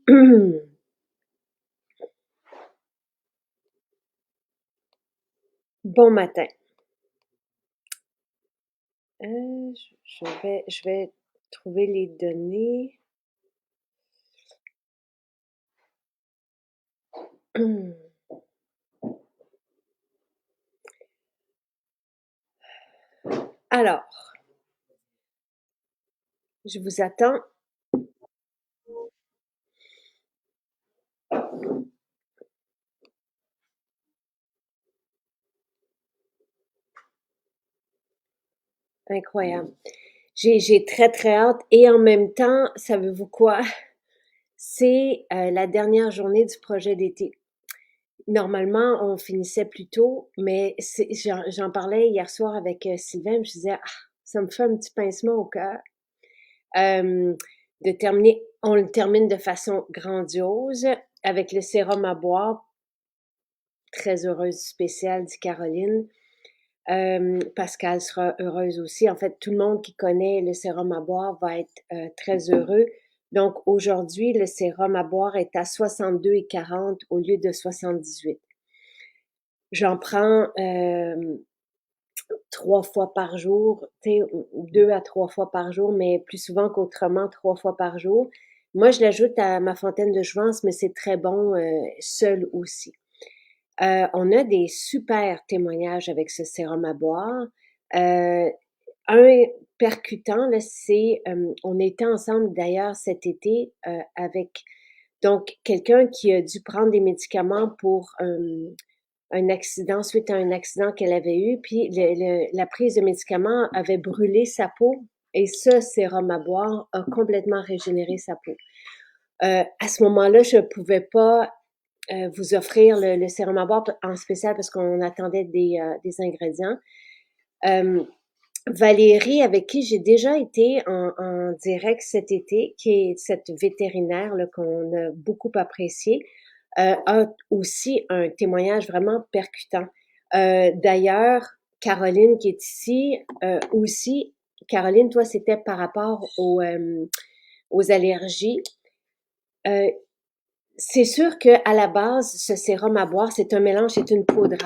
Bon matin. Je vais trouver les données. Alors, je vous attends. Incroyable. J'ai très, très hâte et en même temps, savez-vous quoi? C'est la dernière journée du projet d'été. Normalement, on finissait plus tôt, mais j'en parlais hier soir avec Sylvain, je disais, ah, ça me fait un petit pincement au cœur. De terminer, on le termine de façon grandiose avec le sérum à boire. Très heureuse du spécial, dit Caroline. Pascal sera heureuse aussi. En fait, tout le monde qui connaît le sérum à boire va être très heureux. Donc, aujourd'hui, le sérum à boire est à 62,40 au lieu de 78. J'en prends 3 fois par jour, 2 à 3 fois par jour, mais plus souvent qu'autrement, 3 fois par jour. Moi, je l'ajoute à ma fontaine de jouvence, mais c'est très bon seul aussi. On a des super témoignages avec ce sérum à boire. Un percutant, là, c'est, on était ensemble d'ailleurs cet été avec donc quelqu'un qui a dû prendre des médicaments pour un accident, suite à un accident qu'elle avait eu, puis la prise de médicaments avait brûlé sa peau et ce sérum à boire a complètement régénéré sa peau. À ce moment-là, je ne pouvais pas vous offrir le sérum à boire en spécial parce qu'on attendait des ingrédients. Valérie, avec qui j'ai déjà été en direct cet été, qui est cette vétérinaire là, qu'on a beaucoup appréciée, a aussi un témoignage vraiment percutant. D'ailleurs, Caroline qui est ici, aussi, Caroline, toi, c'était par rapport aux allergies. Euh, c'est sûr que à la base, ce sérum à boire, c'est un mélange, c'est une poudre.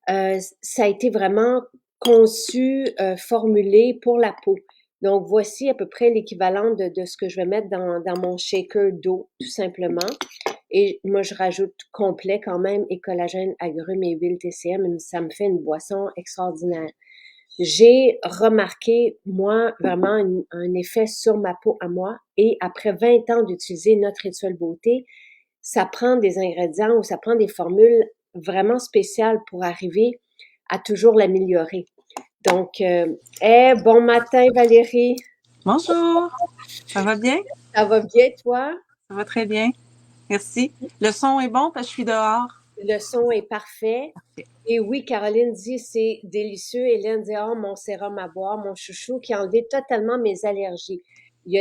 Hein. Ça a été vraiment conçu, formulé pour la peau. Donc, voici à peu près l'équivalent de ce que je vais mettre dans mon shaker d'eau, tout simplement. Et moi, je rajoute complet quand même et collagène, agrumes et huile TCM. Ça me fait une boisson extraordinaire. J'ai remarqué, moi, vraiment un effet sur ma peau à moi. Et après 20 ans d'utiliser notre rituel beauté, ça prend des ingrédients ou ça prend des formules vraiment spéciales pour arriver à toujours l'améliorer. Donc, bon matin Valérie, Bonjour, ça va bien? ça va bien toi? Ça va très bien, merci. Le son est bon parce que je suis dehors. Le son est parfait. Et oui, Caroline dit c'est délicieux. Hélène dit oh mon sérum à boire, mon chouchou qui a enlevé totalement mes allergies. Il y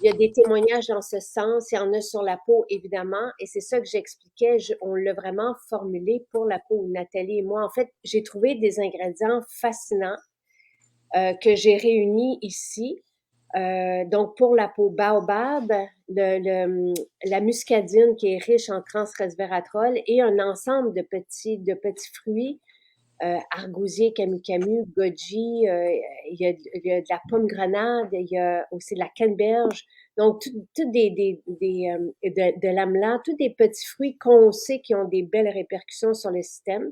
a des témoignages dans ce sens. Il y en a sur la peau évidemment, et c'est ça que j'expliquais. On l'a vraiment formulé pour la peau, Nathalie et moi. En fait, j'ai trouvé des ingrédients fascinants que j'ai réunis ici. Donc, pour la peau baobab, la muscadine qui est riche en transresveratrol et un ensemble de petits fruits, argousier, camu-camu, goji, il y a de la pomme grenade, il y a aussi de la canneberge. Donc, tout de l'amla, tous des petits fruits qu'on sait qui ont des belles répercussions sur le système.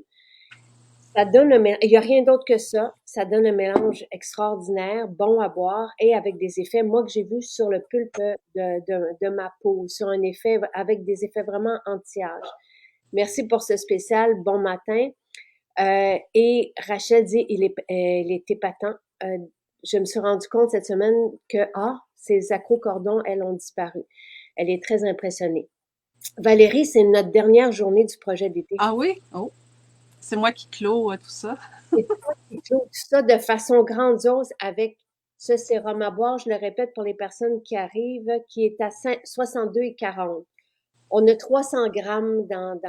Ça donne il n'y a rien d'autre que ça. Ça donne un mélange extraordinaire, bon à boire et avec des effets, moi, que j'ai vu sur le pulpe de ma peau, sur un effet, avec des effets vraiment anti-âge. Merci pour ce spécial. Bon matin. Et Rachel dit, il est épatant. Je me suis rendu compte cette semaine que, ces acrocordons, elles ont disparu. Elle est très impressionnée. Valérie, c'est notre dernière journée du projet d'été. Ah oui? Oh, c'est moi qui clôt tout ça. C'est toi qui clôt tout ça de façon grandiose avec ce sérum à boire, je le répète pour les personnes qui arrivent, qui est à 62,40. On a 300 grammes dans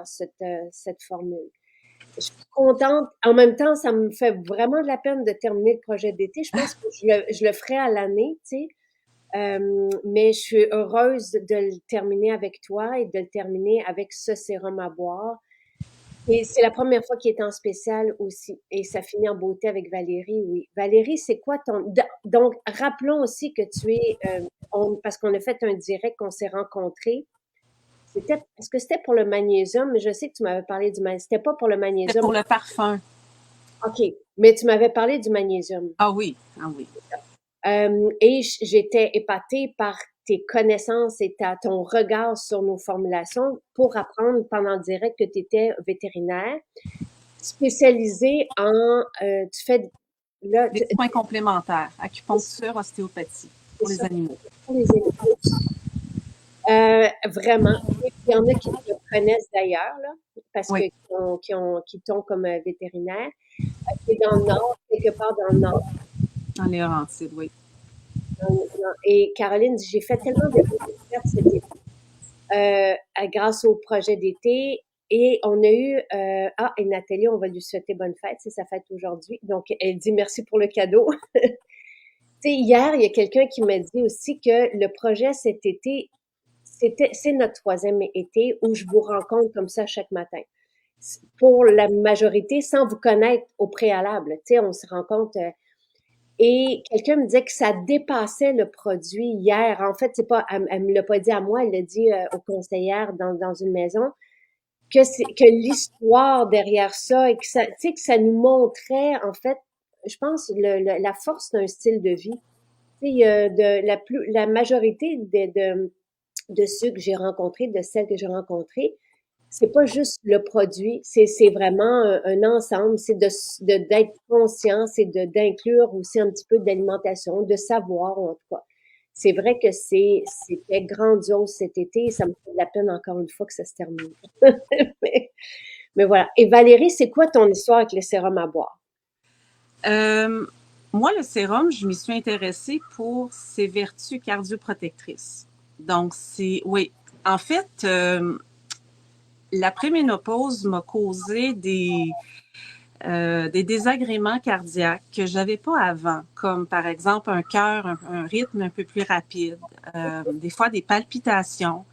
cette formule. Je suis contente. En même temps, ça me fait vraiment de la peine de terminer le projet d'été. Je pense que je le ferai à l'année, tu sais. Mais je suis heureuse de le terminer avec toi et de le terminer avec ce sérum à boire. Et c'est la première fois qu'il est en spécial aussi. Et ça finit en beauté avec Valérie, oui. Valérie, c'est quoi ton... Donc, rappelons aussi que tu es... parce qu'on a fait un direct, qu'on s'est rencontrés. Est-ce que c'était pour le magnésium? Je sais que tu m'avais parlé du magnésium. C'était pas pour le C'était magnésium. pour le parfum. OK. Mais tu m'avais parlé du magnésium. Ah oui, ah oui. Et j'étais épatée par tes connaissances et ton regard sur nos formulations pour apprendre pendant le direct que tu étais vétérinaire, spécialisé en, tu fais, là, Des soins complémentaires, acupuncture, ostéopathie c'est pour les ça, animaux. pour les animaux. Vraiment. Et puis, il y en a qui te connaissent d'ailleurs, là, parce que Oui, qui t'ont comme vétérinaire. C'est dans le Nord, quelque part dans le Nord. dans les Laurentides, oui. Et Caroline dit, j'ai fait tellement de découvertes cet été grâce au projet d'été. Et on a eu, et Nathalie, on va lui souhaiter bonne fête, c'est sa fête aujourd'hui. Donc, elle dit merci pour le cadeau. Tu sais, hier, il y a quelqu'un qui m'a dit aussi que le projet cet été, c'est notre troisième été où je vous rencontre comme ça chaque matin. Pour la majorité, sans vous connaître au préalable. Tu sais, on se rencontre. Et quelqu'un me disait que ça dépassait le produit hier. En fait, c'est pas, elle me l'a pas dit à moi, elle l'a dit aux conseillères dans une maison, que l'histoire derrière ça et que ça, tu sais, que ça nous montrait, en fait, je pense, la force d'un style de vie. Tu sais, la majorité de ceux que j'ai rencontrés, de celles que j'ai rencontrées, c'est pas juste le produit, c'est vraiment un ensemble, c'est d'être conscient, c'est d'inclure aussi un petit peu d'alimentation, de savoir en tout cas. C'est vrai que c'était grandiose cet été et ça me fait de la peine encore une fois que ça se termine. mais, mais voilà. Et Valérie, c'est quoi ton histoire avec les sérums à boire? Euh, Moi, le sérum, je m'y suis intéressée pour ses vertus cardioprotectrices. Donc, oui. En fait, la préménopause m'a causé des désagréments cardiaques que j'avais pas avant, comme par exemple un cœur, un rythme un peu plus rapide, des fois des palpitations.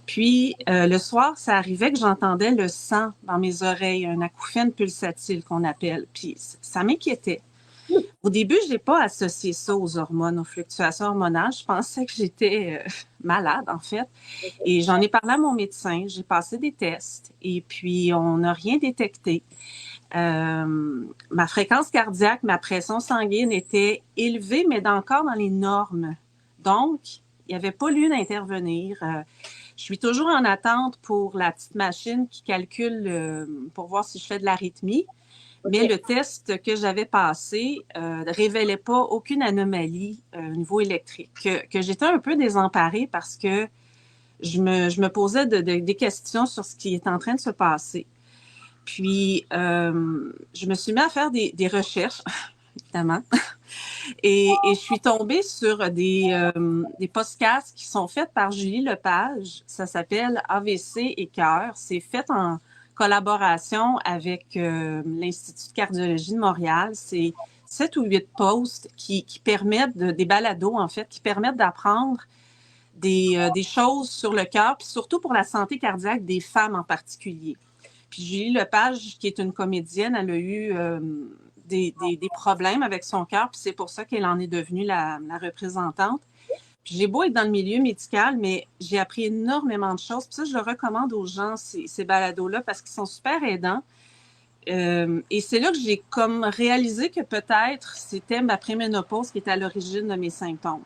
Puis le soir, ça arrivait que j'entendais le sang dans mes oreilles, un acouphène pulsatile qu'on appelle. Puis ça m'inquiétait. Au début, je n'ai pas associé ça aux hormones, aux fluctuations hormonales. Je pensais que j'étais malade, en fait. Et j'en ai parlé à mon médecin. J'ai passé des tests et puis on n'a rien détecté. Ma fréquence cardiaque, ma pression sanguine était élevée, mais encore dans les normes. Donc, il n'y avait pas lieu d'intervenir. Je suis toujours en attente pour la petite machine qui calcule pour voir si je fais de l'arythmie. Mais le test que j'avais passé révélait pas aucune anomalie au niveau électrique. Que j'étais un peu désemparée parce que je me posais des questions sur ce qui est en train de se passer. Puis, je me suis mis à faire des recherches, évidemment, et je suis tombée sur des podcasts qui sont faits par Julie Lepage. Ça s'appelle AVC et cœur. C'est fait en collaboration avec l'Institut de cardiologie de Montréal. C'est 7 ou 8 posts qui permettent, des balados en fait, qui permettent d'apprendre des choses sur le cœur, puis surtout pour la santé cardiaque des femmes en particulier. Puis Julie Lepage, qui est une comédienne, elle a eu des problèmes avec son cœur, puis c'est pour ça qu'elle en est devenue la représentante. Puis j'ai beau être dans le milieu médical, mais j'ai appris énormément de choses. Puis ça, je le recommande aux gens, ces balados-là, parce qu'ils sont super aidants. Et c'est là que j'ai comme réalisé que peut-être c'était ma préménopause qui était à l'origine de mes symptômes.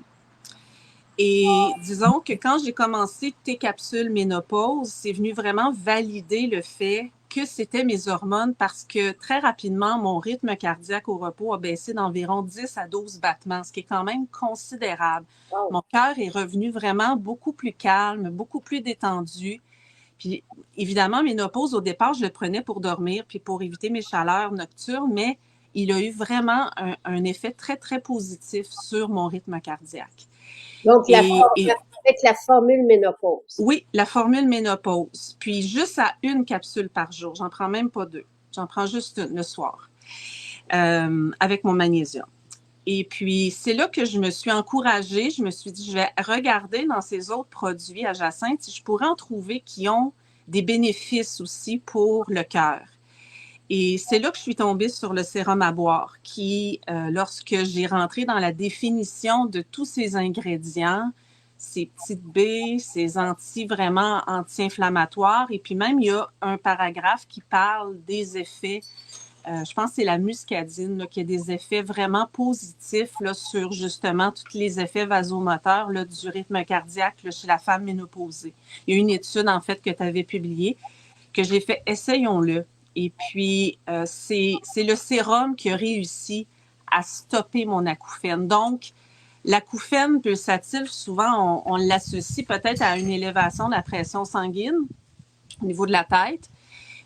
Et disons que quand j'ai commencé tes capsules ménopause, c'est venu vraiment valider le fait que c'était mes hormones parce que très rapidement, mon rythme cardiaque au repos a baissé d'environ 10 à 12 battements, ce qui est quand même considérable. Wow. Mon cœur est revenu vraiment beaucoup plus calme, beaucoup plus détendu. Puis évidemment, ménopause, au départ, je le prenais pour dormir puis pour éviter mes chaleurs nocturnes, mais il a eu vraiment un effet très, très positif sur mon rythme cardiaque. Donc, Et avec la formule ménopause. oui, la formule ménopause. Puis juste à une capsule par jour. J'en prends même pas 2. J'en prends juste une le soir avec mon magnésium. Et puis, c'est là que je me suis encouragée. Je me suis dit, je vais regarder dans ces autres produits à Jacinthe si je pourrais en trouver qui ont des bénéfices aussi pour le cœur. Et c'est là que je suis tombée sur le sérum à boire qui, lorsque j'ai rentré dans la définition de tous ces ingrédients, ces petites baies, ces vraiment anti-inflammatoires, et puis même il y a un paragraphe qui parle des effets, je pense que c'est la muscadine, là, qui a des effets vraiment positifs là, sur justement tous les effets vasomoteurs là, du rythme cardiaque là, chez la femme ménopausée. Il y a une étude en fait que tu avais publiée que j'ai fait, essayons-le. Et puis, c'est le sérum qui a réussi à stopper mon acouphène. Donc, l'acouphène pulsatif, souvent, on l'associe peut-être à une élévation de la pression sanguine au niveau de la tête.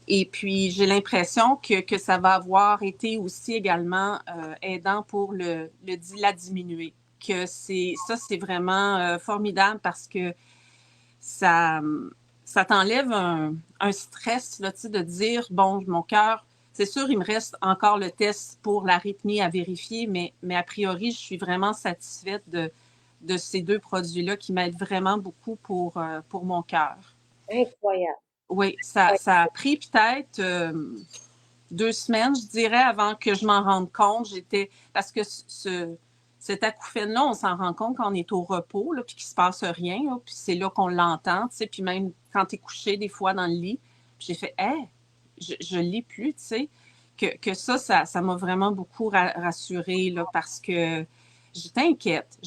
Et puis, j'ai l'impression que ça va avoir été aussi également aidant pour la diminuer. Que ça, c'est vraiment formidable parce que ça t'enlève un stress là, de dire, bon, mon cœur, c'est sûr, il me reste encore le test pour l'arythmie à vérifier, mais a priori, je suis vraiment satisfaite de ces deux produits-là qui m'aident vraiment beaucoup pour mon cœur. Incroyable. Oui, ça a pris peut-être 2 semaines, je dirais, avant que je m'en rende compte. Parce que cet acouphène-là, on s'en rend compte quand on est au repos, là, puis qu'il se passe rien, là, puis c'est là qu'on l'entend, tu sais, puis même quand tu es couché des fois dans le lit, puis j'ai fait, hey, je l'ai plus, tu sais, que ça m'a vraiment beaucoup rassurée, là, parce que j'étais inquiète,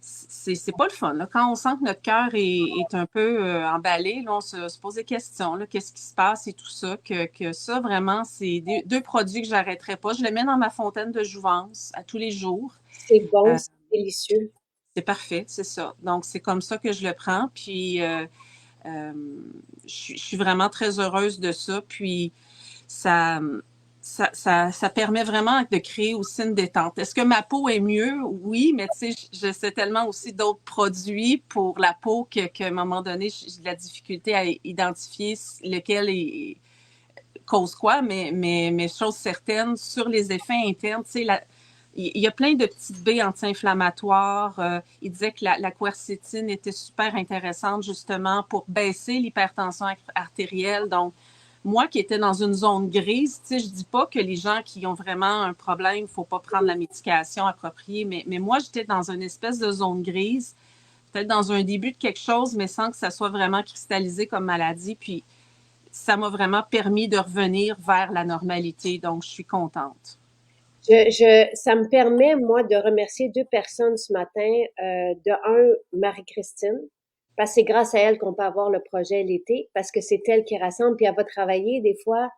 c'est pas le fun. Là. Quand on sent que notre cœur est un peu emballé, là, on se pose des questions. Là, qu'est-ce qui se passe et tout ça? Que ça, vraiment, c'est deux produits que j'arrêterai pas. Je les mets dans ma fontaine de jouvence à tous les jours. C'est bon, c'est délicieux. C'est parfait, c'est ça. Donc, c'est comme ça que je le prends. Puis, je suis vraiment très heureuse de ça. Puis, ça, ça permet vraiment de créer aussi une détente. Est-ce que ma peau est mieux? Oui, mais tu sais, je sais tellement aussi d'autres produits pour la peau qu'à un moment donné, j'ai de la difficulté à identifier lequel cause quoi, mais chose certaine, sur les effets internes, tu sais, il y a plein de petites baies anti-inflammatoires. Il disait que la quercétine était super intéressante justement pour baisser l'hypertension artérielle. Donc, moi qui étais dans une zone grise, tu sais, je dis pas que les gens qui ont vraiment un problème, il faut pas prendre la médication appropriée, mais moi, j'étais dans une espèce de zone grise, peut-être dans un début de quelque chose, mais sans que ça soit vraiment cristallisé comme maladie. Puis, ça m'a vraiment permis de revenir vers la normalité. Donc, je suis contente. Ça me permet, moi, de remercier deux personnes ce matin. De un, Marie-Christine, parce que c'est grâce à elle qu'on peut avoir le projet l'été, parce que c'est elle qui rassemble, puis elle va travailler des fois,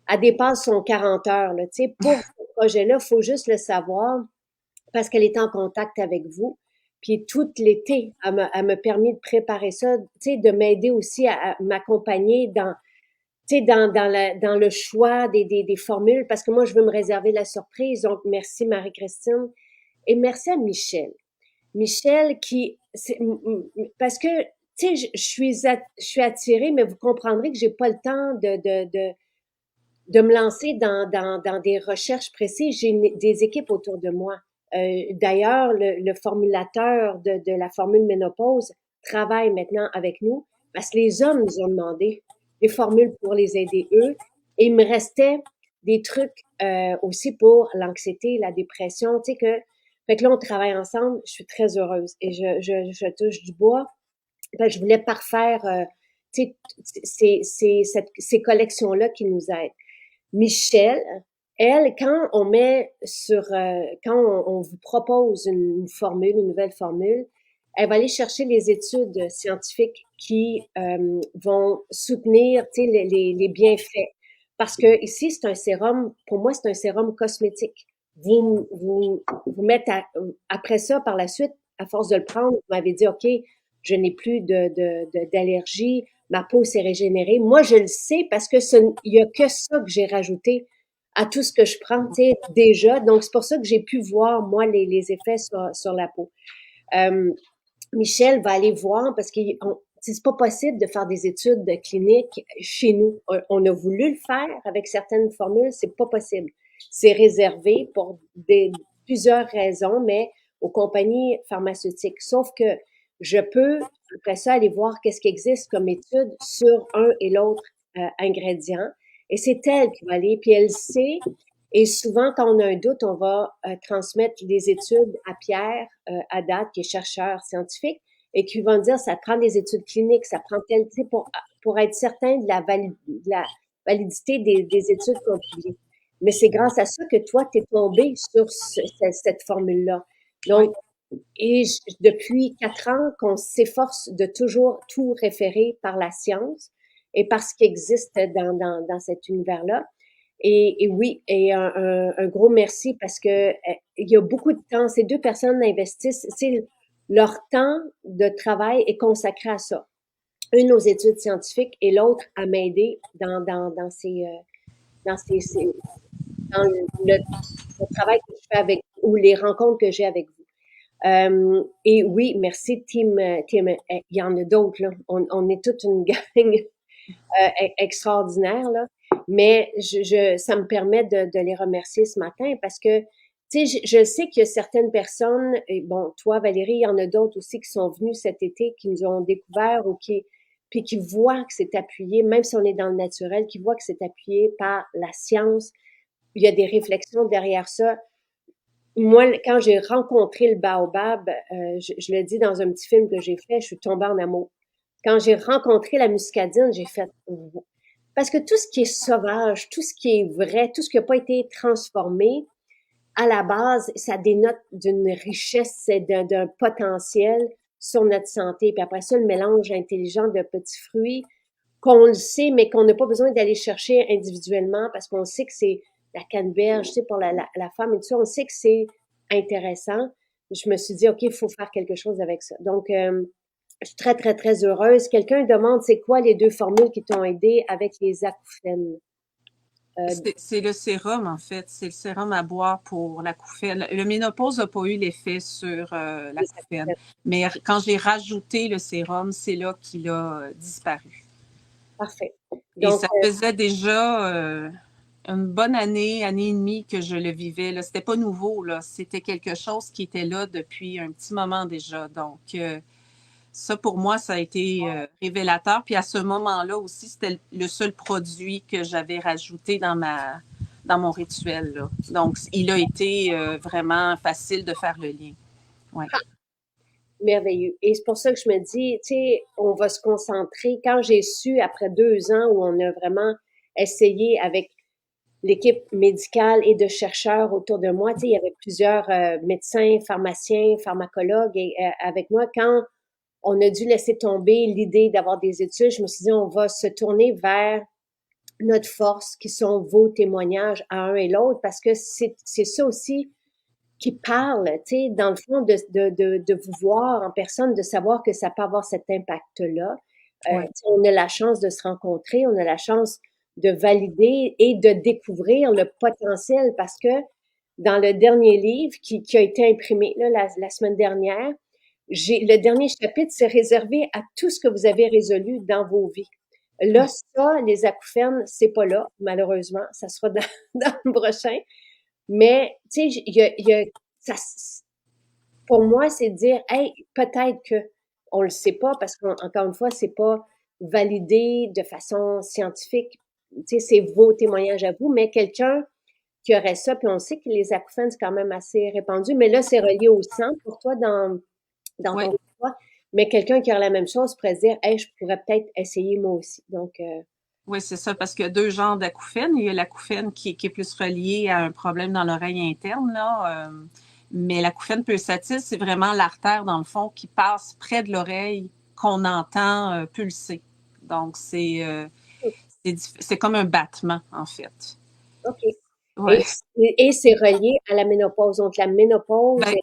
elle dépasse son 40 heures. Là, tu sais, pour ce projet-là, il faut juste le savoir, parce qu'elle est en contact avec vous. Puis tout l'été, elle m'a permis de préparer ça, tu sais, de m'aider aussi à m'accompagner dans, tu sais, dans le choix des formules, parce que moi, je veux me réserver la surprise. Donc, merci Marie-Christine. Et merci à Michel. Michel parce que, tu sais, je suis attirée, mais vous comprendrez que j'ai pas le temps de me lancer dans des recherches précises. J'ai des équipes autour de moi. D'ailleurs, le formulateur de la formule ménopause travaille maintenant avec nous parce que les hommes nous ont demandé des formules pour les aider eux. Et il me restait des trucs aussi pour l'anxiété, la dépression, tu sais fait que là, on travaille ensemble. Je suis très heureuse et je touche du bois. Je voulais parfaire, tu sais, ces collections-là qui nous aident. Michel, elle, quand on vous propose une formule, une nouvelle formule, elle va aller chercher les études scientifiques qui vont soutenir, tu sais, les bienfaits. Parce que ici, c'est un sérum, pour moi, c'est un sérum cosmétique. Vous mettez après ça, par la suite, à force de le prendre, vous m'avez dit, OK, je n'ai plus d'allergie, ma peau s'est régénérée. Moi, je le sais parce que il y a que ça que j'ai rajouté à tout ce que je prends, tu sais, déjà. Donc, c'est pour ça que j'ai pu voir, moi, les effets sur la peau. Michel va aller voir parce que c'est pas possible de faire des études cliniques chez nous. On a voulu le faire avec certaines formules, c'est pas possible. c'est réservé pour plusieurs raisons, mais aux compagnies pharmaceutiques. Sauf que je peux, après ça, aller voir qu'est-ce qui existe comme étude sur un et l'autre ingrédient. Et c'est elle qui va aller, puis elle sait. Et souvent, quand on a un doute, on va transmettre des études à Pierre, à date, qui est chercheur scientifique, et qui va dire, ça prend des études cliniques, ça prend tel, tu sais, pour être certain de la validité des études qu'on publie. Mais c'est grâce à ça que toi, tu es tombé sur cette formule-là. Oui. Donc, et depuis 4 ans qu'on s'efforce de toujours tout référer par la science et par ce qui existe dans cet univers-là. Et oui, et un gros merci parce que il y a beaucoup de temps. Ces deux personnes investissent, leur temps de travail est consacré à ça. Une aux études scientifiques et l'autre à m'aider dans dans le travail que je fais avec ou les rencontres que j'ai avec vous. Et oui, merci, Tim. Il y en a d'autres, là. On est toute une gang extraordinaire, là. Mais ça me permet de les remercier ce matin parce que, tu sais, je sais qu'il y a certaines personnes, et bon, toi, Valérie, il y en a d'autres aussi qui sont venus cet été, qui nous ont découvert puis qui voient que c'est appuyé, même si on est dans le naturel, qui voient que c'est appuyé par la science. Il y a des réflexions derrière ça. Moi, quand j'ai rencontré le baobab, je le dis dans un petit film que j'ai fait, je suis tombée en amour. Quand j'ai rencontré la muscadine, j'ai fait parce que tout ce qui est sauvage, tout ce qui est vrai, tout ce qui n'a pas été transformé, à la base, ça dénote d'une richesse et d'un potentiel sur notre santé. Puis après ça, le mélange intelligent de petits fruits qu'on le sait, mais qu'on n'a pas besoin d'aller chercher individuellement parce qu'on sait que c'est la canneberge, tu sais, pour la femme et tout ça, on sait que c'est intéressant. Je me suis dit, OK, il faut faire quelque chose avec ça. Donc, je suis très, très, très heureuse. Quelqu'un demande, c'est quoi les deux formules qui t'ont aidé avec les acouphènes? C'est le sérum, en fait. C'est le sérum à boire pour l'acouphène. Le ménopause n'a pas eu l'effet sur Les l'acouphène. acouphènes. Mais quand j'ai rajouté le sérum, c'est là qu'il a disparu. Parfait. Et Donc, ça faisait déjà une bonne année, année et demie que je le vivais. Là. C'était pas nouveau, là. C'était quelque chose qui était là depuis un petit moment déjà. Donc, ça, pour moi, ça a été révélateur. Puis à ce moment-là aussi, c'était le seul produit que j'avais rajouté dans mon rituel. Là. Donc, il a été vraiment facile de faire le lien. Ouais. merveilleux. Et c'est pour ça que je me dis, tu sais, on va se concentrer. Quand j'ai su, après 2 ans où on a vraiment essayé avec l'équipe médicale et de chercheurs autour de moi, tu sais, il y avait plusieurs médecins, pharmaciens, pharmacologues avec moi. Quand on a dû laisser tomber l'idée d'avoir des études, je me suis dit, on va se tourner vers notre force, qui sont vos témoignages à un et l'autre, parce que c'est ça aussi qui parle, tu sais, dans le fond, de vous voir en personne, de savoir que ça peut avoir cet impact-là. Ouais. On a la chance de se rencontrer, on a la chance de valider et de découvrir le potentiel parce que dans le dernier livre qui a été imprimé là, la semaine dernière, le dernier chapitre, c'est réservé à tout ce que vous avez résolu dans vos vies. Là, ça, les acouphènes, c'est pas là, malheureusement. Ça sera dans le prochain. Mais, tu sais, ça, pour moi, c'est de dire, hey, peut-être que on le sait pas parce qu'encore une fois, c'est pas validé de façon scientifique. Tu sais, c'est vos témoignages à vous, mais quelqu'un qui aurait ça, puis on sait que les acouphènes, c'est quand même assez répandu, mais là, c'est relié au sang pour toi dans Ouais. ton choix. Mais quelqu'un qui aurait la même chose pourrait se dire, hey, je pourrais peut-être essayer moi aussi. Donc, Oui, c'est ça, parce qu'il y a deux genres d'acouphènes. Il y a l'acouphène qui est plus relié à un problème dans l'oreille interne, là. Mais l'acouphène pulsatif, c'est vraiment l'artère, dans le fond, qui passe près de l'oreille qu'on entend pulser. Donc, c'est comme un battement, en fait. OK. Ouais. Et c'est relié à la ménopause. Donc, la ménopause, Ben,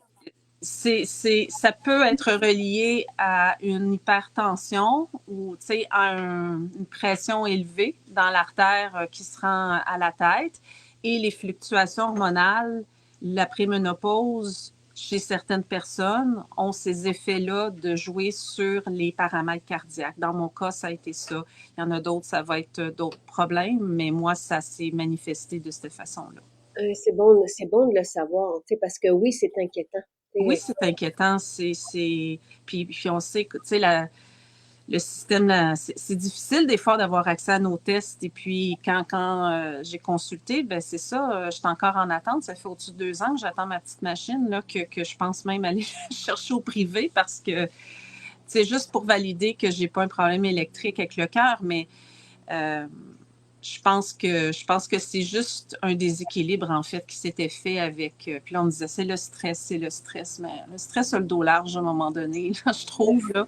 ça peut être relié à une hypertension ou à une pression élevée dans l'artère qui se rend à la tête et les fluctuations hormonales, la préménopause chez certaines personnes ont ces effets-là de jouer sur les paramètres cardiaques. Dans mon cas, ça a été ça. Il y en a d'autres, ça va être d'autres problèmes, mais moi, ça s'est manifesté de cette façon-là. C'est bon de le savoir, tu sais, parce que oui, c'est inquiétant. Oui, c'est inquiétant. Puis on sait que, tu sais, le système, là, c'est difficile des fois d'avoir accès à nos tests. Et puis, quand j'ai consulté, ben c'est ça, je suis encore en attente. Ça fait au-dessus de 2 ans que j'attends ma petite machine, là, que je pense même aller chercher au privé parce que c'est juste pour valider que j'ai pas un problème électrique avec le cœur, mais euh, je pense que c'est juste un déséquilibre, en fait, qui s'était fait avec. Puis là, on disait, c'est le stress. Mais le stress a le dos large à un moment donné, là, je trouve. Là.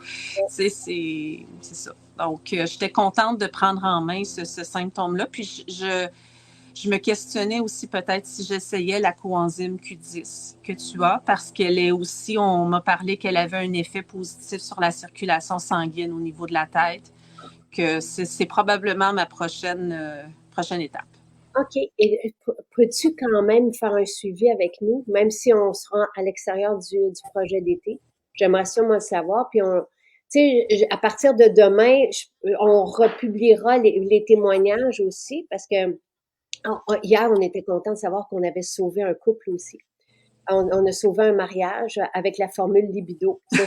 C'est ça. Donc, j'étais contente de prendre en main ce symptôme-là. Puis, je me questionnais aussi peut-être si j'essayais la coenzyme Q10 que tu as, parce qu'elle est aussi, on m'a parlé qu'elle avait un effet positif sur la circulation sanguine au niveau de la tête, que c'est probablement ma prochaine étape. OK. Et peux-tu quand même faire un suivi avec nous, même si on se rend à l'extérieur du projet d'été? J'aimerais ça, moi, le savoir. Puis, tu sais, à partir de demain, on republiera les témoignages aussi, parce que hier, on était content de savoir qu'on avait sauvé un couple aussi. On a sauvé un mariage avec la formule libido. Ça,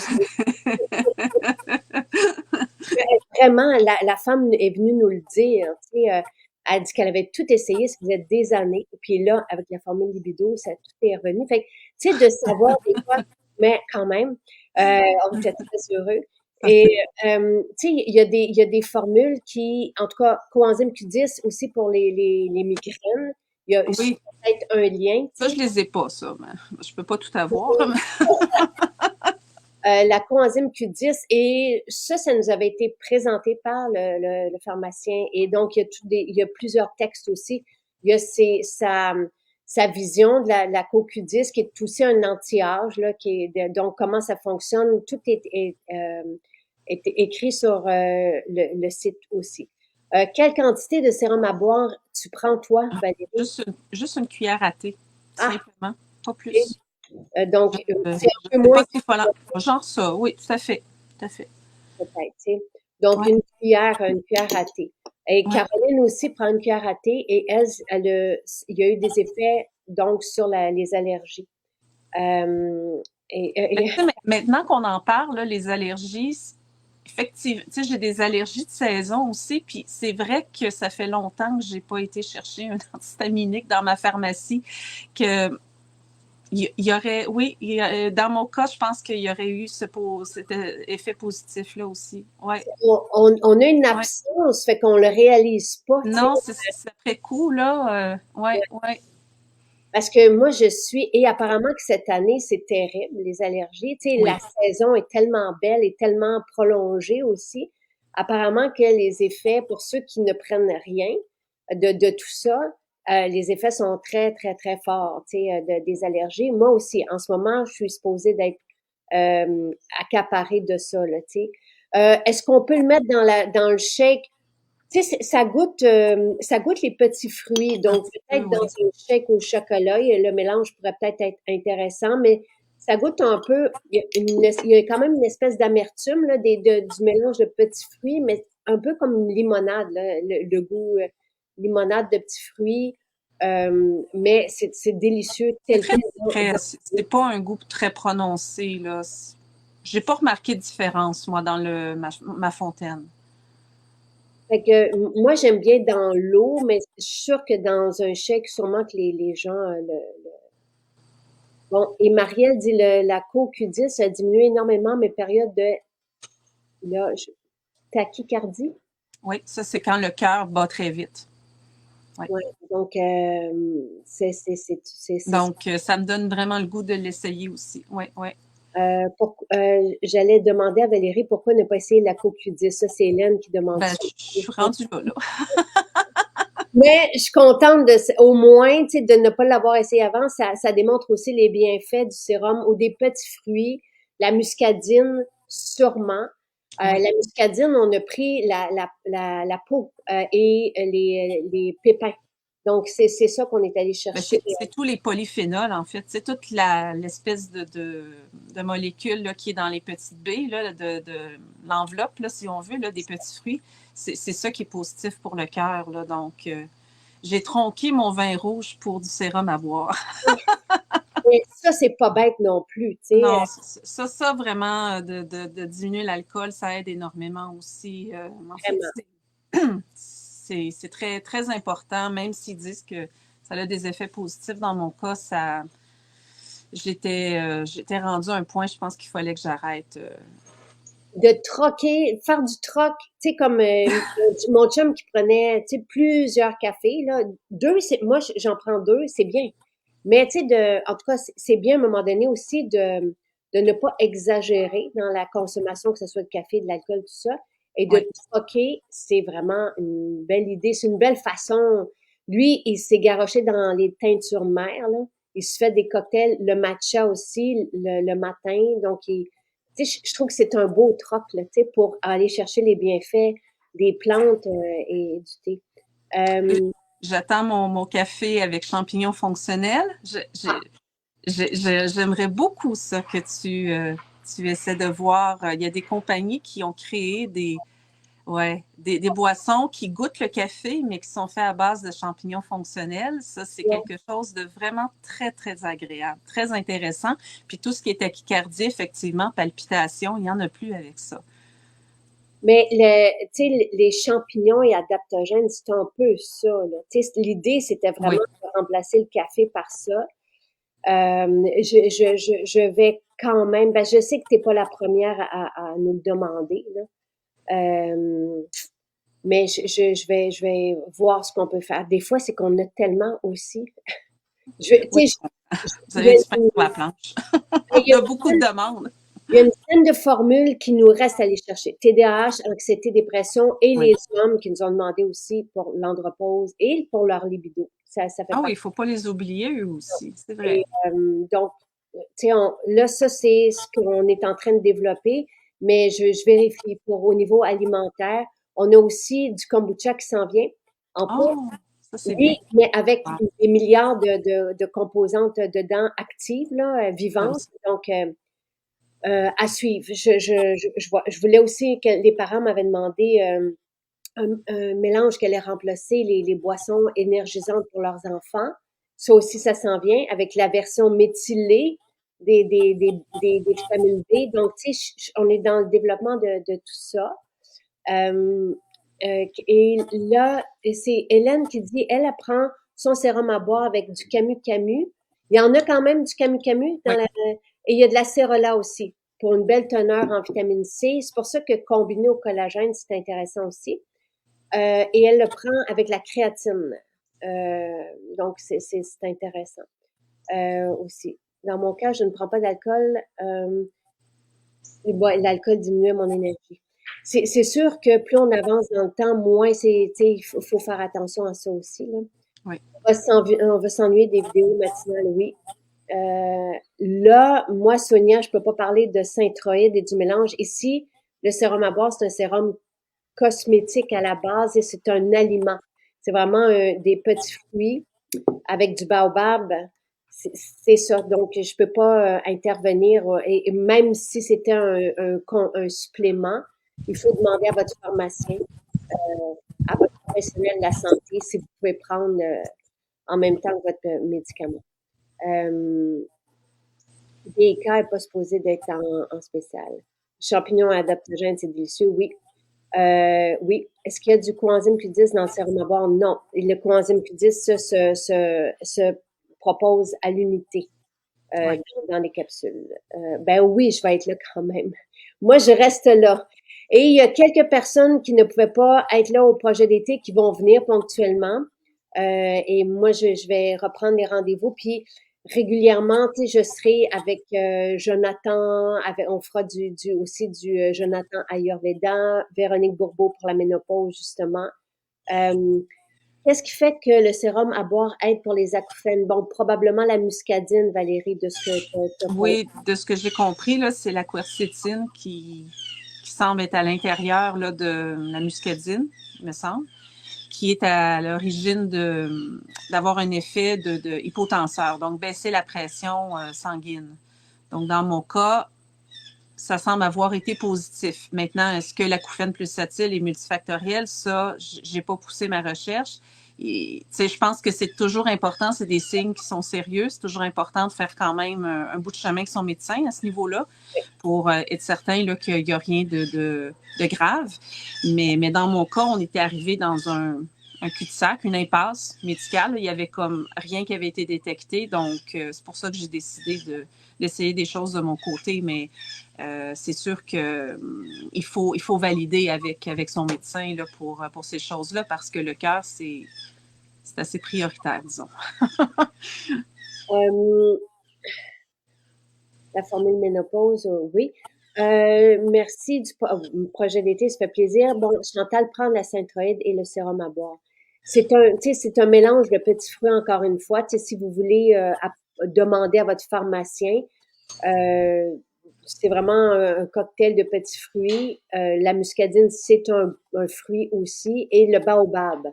vraiment, la femme est venue nous le dire. Tu sais, elle dit qu'elle avait tout essayé, ça faisait des années. Puis là, avec la formule libido, ça tout est revenu. Fait que, tu sais, de savoir des fois, mais quand même, on était très heureux. Et, tu sais, il y a des formules qui, en tout cas, coenzyme Q10 aussi pour les migraines. Il y a Oui, peut-être un lien, ça, tu je sais. les ai pas, ça. Mais je peux pas tout avoir. Mais... La coenzyme Q10 et ça nous avait été présenté par le pharmacien et donc il y a plusieurs textes aussi. Il y a sa vision de la CoQ10 qui est aussi un anti-âge là, donc comment ça fonctionne. Tout est écrit sur le site aussi. Quelle quantité de sérum à boire tu prends toi, Valérie? Juste une cuillère à thé, Ah, simplement. Pas ok. plus. Donc Je c'est un peu sais moins pas s'il faut genre ça, oui, tout à fait. Tout à fait. peut-être, tu sais. Donc, Ouais, une cuillère à thé. Et ouais. Caroline aussi prend une cuillère à thé et il y a eu des effets, donc, sur les allergies. Euh, Mais et, tu sais, maintenant qu'on en parle, là, les allergies, effectivement, tu sais, j'ai des allergies de saison aussi, puis c'est vrai que ça fait longtemps que j'ai pas été chercher un antihistaminique dans ma pharmacie, que il y aurait, oui, dans mon cas, je pense qu'il y aurait eu cet effet positif-là aussi. Ouais, on a une ouais. absence, fait qu'on le réalise pas, tu sais. Non, c'est après coup, là. Ouais, ouais. Parce que moi, et apparemment que cette année, c'est terrible, les allergies. Tu sais, la Oui. saison est tellement belle et tellement prolongée aussi. Apparemment que les effets, pour ceux qui ne prennent rien de tout ça, les effets sont très, très, très forts, tu sais, des allergies. Moi aussi, en ce moment, je suis supposée d'être accaparée de ça, là, tu sais. Est-ce qu'on peut le mettre dans le shake? Tu sais, ça goûte les petits fruits. Un Donc, petit peu, peut-être dans oui. un shake au chocolat, le mélange pourrait peut-être être intéressant, mais ça goûte un peu, il y a quand même une espèce d'amertume, là, du mélange de petits fruits, mais un peu comme une limonade, là, le goût, limonade de petits fruits. Mais c'est délicieux C'est tel très quel. discret. C'est pas un goût très prononcé, là. J'ai pas remarqué de différence, moi, dans ma fontaine. Fait que moi, j'aime bien dans l'eau, mais je suis sûre que dans un shake, sûrement que les gens bon, et Marielle dit la CoQ10 a diminué énormément mes périodes de là, tachycardie. Oui, ça, c'est quand le cœur bat très vite. Oui. Ouais, donc c'est ça. Donc, ça me donne vraiment le goût de l'essayer aussi. Oui, oui. J'allais demander à Valérie pourquoi ne pas essayer la CoQ10. Ça, c'est Hélène qui demande Ben, ça. je suis rendue là, là. Mais je suis contente au moins, tu sais, de ne pas l'avoir essayé avant. Ça démontre aussi les bienfaits du sérum ou des petits fruits, la muscadine, sûrement. Oui. La muscadine, on a pris la peau et les pépins. Donc, c'est ça qu'on est allé Ben, chercher. c'est tous les polyphénols, en fait. C'est toute l'espèce de molécule là, qui est dans les petites baies, là, de l'enveloppe, là, si on veut, là, des petits fruits. C'est ça qui est positif pour le cœur. Là. Donc, j'ai tronqué mon vin rouge pour du sérum à boire. Mais ça, c'est pas bête non plus, tu sais. Non, ça vraiment, de diminuer l'alcool, ça aide énormément aussi. En fait, Vraiment. c'est très, très important, même s'ils disent que ça a des effets positifs. Dans mon cas, j'étais rendue à un point, je pense qu'il fallait que j'arrête. De troquer, faire du troc, tu sais, comme mon chum qui prenait, tu sais, plusieurs cafés, là. Deux, moi, j'en prends deux, c'est bien. Mais, tu sais, en tout cas, c'est bien à un moment donné aussi de ne pas exagérer dans la consommation, que ce soit de café, de l'alcool, tout ça. Et de Oui. troquer, c'est vraiment une belle idée. C'est une belle façon. Lui, il s'est garoché dans les teintures mères, là. Il se fait des cocktails, le matcha aussi, le matin. Donc, tu sais, je trouve que c'est un beau troc, là, tu sais, pour aller chercher les bienfaits des plantes et du thé. Euh, J'attends mon café avec champignons fonctionnels. J'aimerais beaucoup ça que tu essaies de voir. Il y a des compagnies qui ont créé des boissons qui goûtent le café, mais qui sont faites à base de champignons fonctionnels. Ça, c'est ouais. quelque chose de vraiment très, très agréable, très intéressant. Puis tout ce qui est tachycardie, effectivement, palpitation, il n'y en a plus avec ça. Mais tu sais, les champignons et adaptogènes, c'est un peu ça, là. Tu sais, l'idée, c'était vraiment Oui. de remplacer le café par ça. Je vais quand même, ben, je sais que t'es pas la première à nous le demander, là. Euh, mais je vais voir ce qu'on peut faire. Des fois, c'est qu'on a tellement aussi. Oui, Tu sais, vous il y avez a du pain sur la planche. il y Il y a a beaucoup de demandes. il y a une dizaine de formules qui nous restent à aller chercher. TDAH, anxiété, dépression et Oui. les hommes qui nous ont demandé aussi pour l'andropause et pour leur libido. Ça fait Ah oui, il partie. ne faut pas les oublier, eux aussi, c'est vrai. Et donc, tu sais, là, ça, c'est ce qu'on est en train de développer, mais je vérifie pour au niveau alimentaire. On a aussi du kombucha qui s'en vient en poudre. Oh, ça c'est bien. Oui, mais avec Ah, des milliards de composantes dedans actives, là, ça vivantes. aussi. Donc, à suivre. Je voulais aussi que les parents m'avaient demandé un mélange qui allait remplacer les boissons énergisantes pour leurs enfants. Ça aussi, ça s'en vient avec la version méthylée des vitamines D. Donc, tu sais, on est dans le développement de tout ça. Euh, et là, c'est Hélène qui dit, elle apprend son sérum à boire avec du Camu Camu. Il y en a quand même du Camu Camu Oui. et il y a de la cérola aussi pour une belle teneur en vitamine C. C'est pour ça que combiné au collagène, c'est intéressant aussi. Et elle le prend avec la créatine. Donc, c'est intéressant aussi. Dans mon cas, je ne prends pas d'alcool. L'alcool diminue mon énergie. C'est sûr que plus on avance dans le temps, moins c'est, tu sais, faut faire attention à ça aussi, là. Oui. On va s'ennuyer des vidéos matinales, oui. Là, moi, Sonia, je peux pas parler de synthroïde et du mélange. Ici, le sérum à boire, c'est un sérum cosmétique à la base et c'est un aliment. C'est vraiment des petits fruits avec du baobab. C'est ça. Donc, je peux pas intervenir. Et même si c'était un supplément, il faut demander à votre pharmacien, à votre professionnel de la santé, si vous pouvez prendre en même temps que votre médicament. Euh, DECA n'est pas supposé d'être en spécial. Champignons adaptogènes, c'est délicieux, oui. Oui. Est-ce qu'il y a du coenzyme Q10 dans le sérum à boire? Non. Le coenzyme Q10 se propose à l'unité Oui. dans les capsules. Ben oui, je vais être là quand même. Moi, je reste là. Et il y a quelques personnes qui ne pouvaient pas être là au projet d'été qui vont venir ponctuellement. Et moi, je vais reprendre les rendez-vous. Puis régulièrement, tu sais, je serai avec Jonathan, on fera aussi du Jonathan Ayurveda, Véronique Bourbeau pour la ménopause, justement. Euh, Qu'est-ce qui fait que le sérum à boire aide pour les acouphènes? Bon, probablement la muscadine, Valérie, de ce que tu as compris. Oui, de ce que j'ai compris, là, c'est la quercétine qui semble être à l'intérieur là, de la muscadine, il me semble, qui est à l'origine d'avoir un effet de hypotenseur, donc baisser la pression sanguine. Donc, dans mon cas, ça semble avoir été positif. Maintenant, est-ce que l'acouphène pulsatile est multifactoriel? Ça, j'ai pas poussé ma recherche. je pense que c'est toujours important, c'est des signes qui sont sérieux, c'est toujours important de faire quand même un bout de chemin avec son médecin à ce niveau-là pour être certain là, qu'il n'y a rien de grave. Mais dans mon cas, on était arrivé dans un cul-de-sac, une impasse médicale. Il y avait comme rien qui avait été détecté. Donc, c'est pour ça que j'ai décidé d'essayer des choses de mon côté. Mais c'est sûr que il faut valider avec son médecin là, pour ces choses-là parce que le cœur, c'est assez prioritaire, disons. La formule ménopause, oui. Merci du projet d'été, ça fait plaisir. Bon, Chantal, prendre la Synthroïde et le sérum à boire. C'est un mélange de petits fruits, encore une fois. Si vous voulez demander à votre pharmacien, c'est vraiment un cocktail de petits fruits. La muscadine, c'est un fruit aussi. Et le baobab.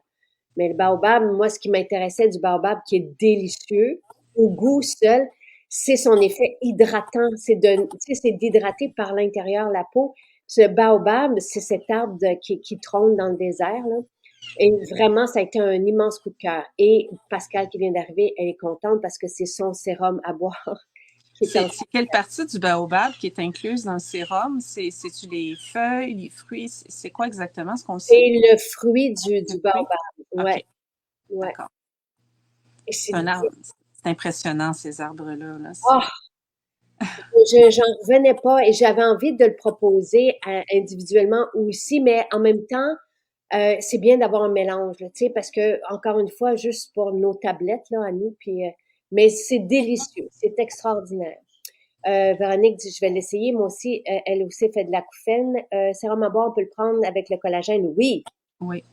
Mais le baobab, moi, ce qui m'intéressait du baobab, qui est délicieux, au goût seul, c'est son effet hydratant. C'est d'hydrater par l'intérieur la peau. Ce baobab, c'est cet arbre qui trône dans le désert, là. Et vraiment, ça a été un immense coup de cœur. Et Pascal, qui vient d'arriver, elle est contente parce que c'est son sérum à boire. C'est quelle partie du baobab qui est incluse dans le sérum? C'est-tu les feuilles, les fruits? C'est quoi exactement ce qu'on sait? C'est le fruit du baobab. Ouais. OK. Ouais. D'accord. Et c'est un arbre. C'est impressionnant, ces arbres-là. Là. J'en revenais pas et j'avais envie de le proposer individuellement aussi, mais en même temps, c'est bien d'avoir un mélange, tu sais, parce que encore une fois, juste pour nos tablettes là à nous, puis mais c'est délicieux, c'est extraordinaire. Véronique dit, je vais l'essayer. Moi aussi, elle aussi fait de l'acouphène. Sérum à boire, on peut le prendre avec le collagène, oui. Oui.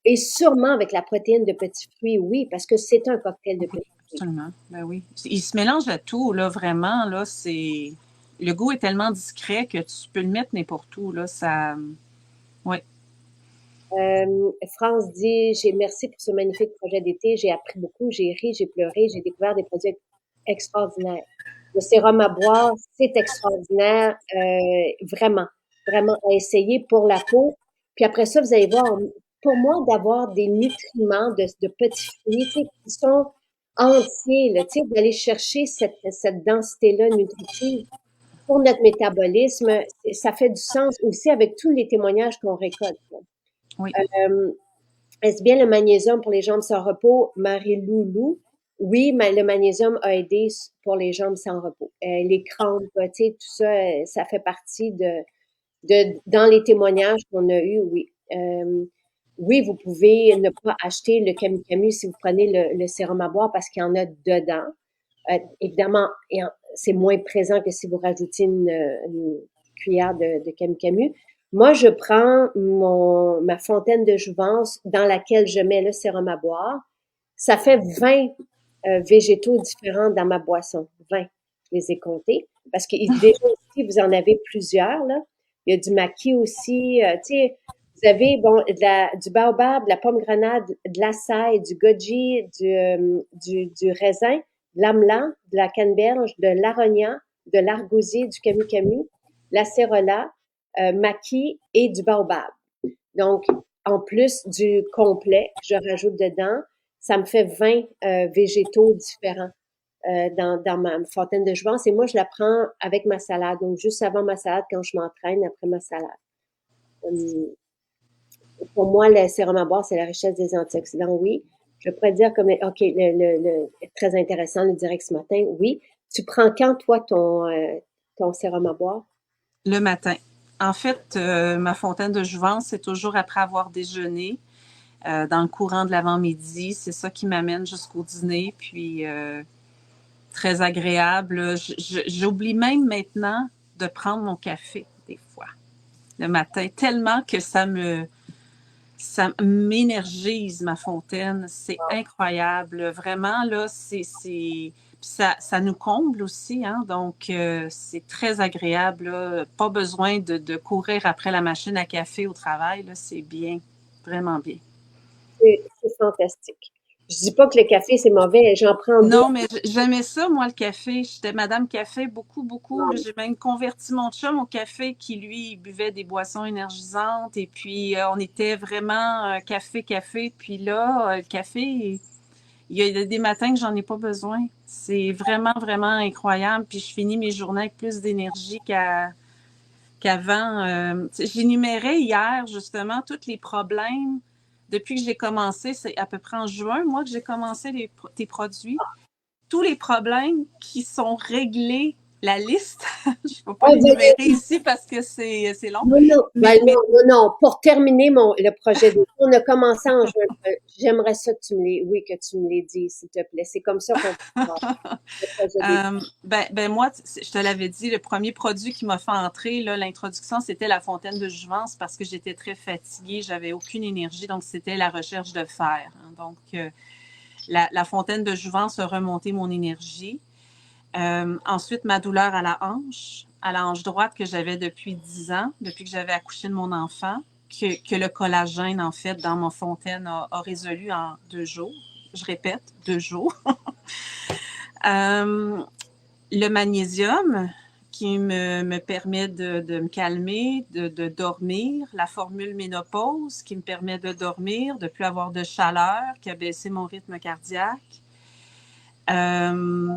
Et sûrement avec la protéine de petits fruits, oui, parce que c'est un cocktail de petits fruits. Absolument, ben oui. Il se mélange à tout, là, vraiment, là, c'est... Le goût est tellement discret que tu peux le mettre n'importe où, là, ça... Oui. France dit, merci pour ce magnifique projet d'été. J'ai appris beaucoup, j'ai ri, j'ai pleuré, j'ai découvert des produits extraordinaires. Le sérum à boire, c'est extraordinaire, vraiment, vraiment à essayer pour la peau. Puis après ça, vous allez voir, pour moi, d'avoir des nutriments de petits fruits, tu sais, qui sont entiers, là, tu sais, d'aller chercher cette densité-là nutritive pour notre métabolisme, ça fait du sens aussi avec tous les témoignages qu'on récolte. Oui. Est-ce bien le magnésium pour les jambes sans repos? Marie-Loulou. Oui, mais le magnésium a aidé pour les jambes sans repos. Les crampes, tu sais, tout ça, ça fait partie dans les témoignages qu'on a eus, oui. Oui, vous pouvez ne pas acheter le Camu si vous prenez le sérum à boire parce qu'il y en a dedans. Évidemment, c'est moins présent que si vous rajoutiez une cuillère de Camu. Moi, je prends ma fontaine de jouvence dans laquelle je mets le sérum à boire. Ça fait 20 végétaux différents dans ma boisson. 20. Je les ai comptés. Parce que déjà aussi, vous en avez plusieurs, là. Il y a du maquis aussi. Tu sais, vous avez, bon, du baobab, de la pomme grenade, de l'açaï, du goji, du raisin, de l'amla, de la canneberge, de l'aronia, de l'argousier, du camu-camu, l'acérola, maquis et du baobab. Donc, en plus du complet que je rajoute dedans, ça me fait 20 végétaux différents dans ma fontaine de jouvence. Et moi, je la prends avec ma salade. Donc, juste avant ma salade, quand je m'entraîne, après ma salade. Pour moi, le sérum à boire, c'est la richesse des antioxydants, oui. Je pourrais dire comme, OK, très intéressant, le direct ce matin, oui. Tu prends quand, toi, ton sérum à boire? Le matin. En fait, ma fontaine de jouvence, c'est toujours après avoir déjeuné. Dans le courant de l'avant-midi, c'est ça qui m'amène jusqu'au dîner. Puis, très agréable. J'oublie même maintenant de prendre mon café, des fois, le matin, tellement que ça m'énergise, ma fontaine. C'est incroyable. Vraiment, là, ça nous comble aussi, hein? Donc, c'est très agréable, là. Pas besoin de courir après la machine à café au travail, là. C'est bien, vraiment bien. C'est fantastique. Je dis pas que le café, c'est mauvais. J'en prends deux. Non, mais j'aimais ça, moi, le café. J'étais Madame Café beaucoup, beaucoup. J'ai même converti mon chum au café qui, lui, il buvait des boissons énergisantes. Et puis, on était vraiment café, café. Puis là, le café, il y a des matins que j'en ai pas besoin. C'est vraiment, vraiment incroyable. Puis je finis mes journées avec plus d'énergie qu'avant. J'énumérais hier, justement, tous les problèmes. Depuis que j'ai commencé, c'est à peu près en juin, moi, que j'ai commencé tes produits, tous les problèmes qui sont réglés, la liste, je ne vais pas Oh, l'énumérer ici parce que c'est long, non, non, ben mais non, non, non. Pour terminer le projet de on a commencé en juin. J'aimerais ça que oui, que tu me l'aies dit, s'il te plaît. C'est comme ça qu'on peut faire le projet des moi, je te l'avais dit, le premier produit qui m'a fait entrer, l'introduction, c'était la fontaine de jouvence parce que j'étais très fatiguée, j'avais aucune énergie, donc c'était la recherche de fer. Hein. Donc, la fontaine de jouvence a remonté mon énergie. Ensuite, ma douleur à la hanche droite que j'avais depuis 10 ans, depuis que j'avais accouché de mon enfant, que le collagène, en fait, dans ma fontaine a résolu en 2 jours. Je répète, 2 jours. euh, le magnésium qui me permet de me calmer, de dormir. La formule ménopause qui me permet de dormir, de ne plus avoir de chaleur, qui a baissé mon rythme cardiaque. Euh,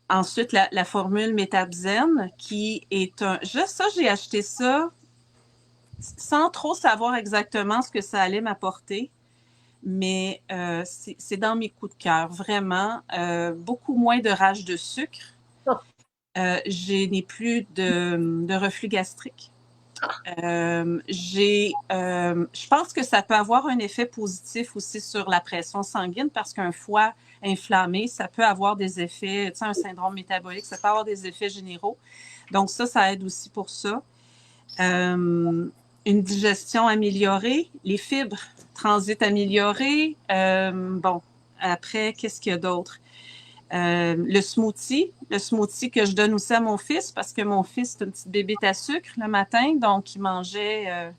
Ensuite, la formule Métabzen, qui est un... Juste ça, j'ai acheté ça sans trop savoir exactement ce que ça allait m'apporter, mais c'est dans mes coups de cœur, vraiment. Beaucoup moins de rage de sucre. Je n'ai plus de reflux gastrique. Je pense que ça peut avoir un effet positif aussi sur la pression sanguine parce qu'un foie inflammé, ça peut avoir des effets, tu sais, un syndrome métabolique, ça peut avoir des effets généraux. Donc ça aide aussi pour ça. Une digestion améliorée, les fibres, transit amélioré. Bon, après, qu'est-ce qu'il y a d'autre? Le smoothie que je donne aussi à mon fils parce que mon fils est une petite bébête à sucre le matin, donc il mangeait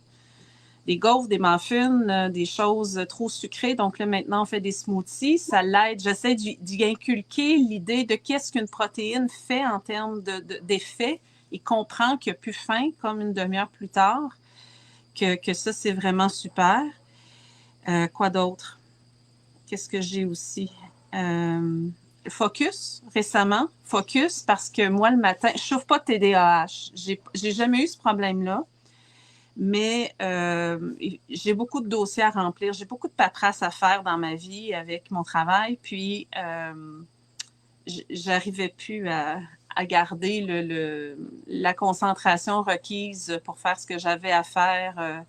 des gaufres, des muffins, des choses trop sucrées. Donc là, maintenant, on fait des smoothies. Ça l'aide. J'essaie d'y inculquer l'idée de qu'est-ce qu'une protéine fait en termes d'effet. Il comprend qu'il n'y a plus faim comme une demi-heure plus tard, que ça, c'est vraiment super. Quoi d'autre? Qu'est-ce que j'ai aussi? Focus, récemment. Focus, parce que moi, le matin, je ne souffre pas de TDAH. J'ai jamais eu ce problème-là, mais j'ai beaucoup de dossiers à remplir. J'ai beaucoup de paperasse à faire dans ma vie avec mon travail, puis j'arrivais plus à garder la concentration requise pour faire ce que j'avais à faire.